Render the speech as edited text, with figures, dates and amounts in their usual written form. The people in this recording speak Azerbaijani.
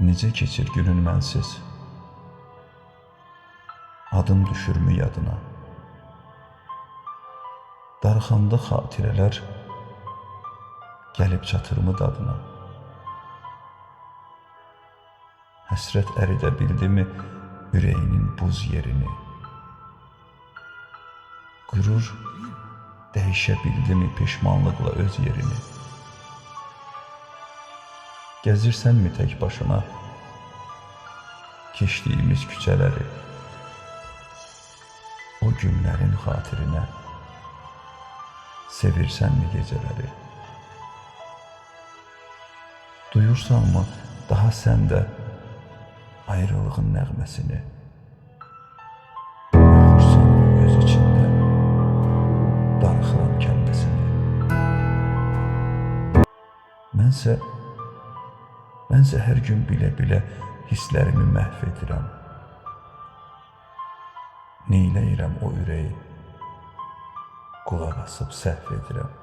Necə keçir günün mənsiz? Adım düşürmü yadına? Darıxanda xatirələr gəlib çatırmı dadına? Həsrət əridə bildimi ürəyinin buz yerini? Qürur dəyişə bildimi peşmanlıqla öz yerini? Gəzirsənmi tək başına keçdiyimiz küçələri? O günlərin xatirinə sevirsənmi gecələri? Duyursanmı daha səndə ayrılığın nəğməsini? Yoxursanmı göz içində darıxıram kəlməsini? Mənsə hər gün bilə-bilə hisslərimi məhv edirəm. Neyləyirəm o ürəyi, qulaq asıb səhv edirəm.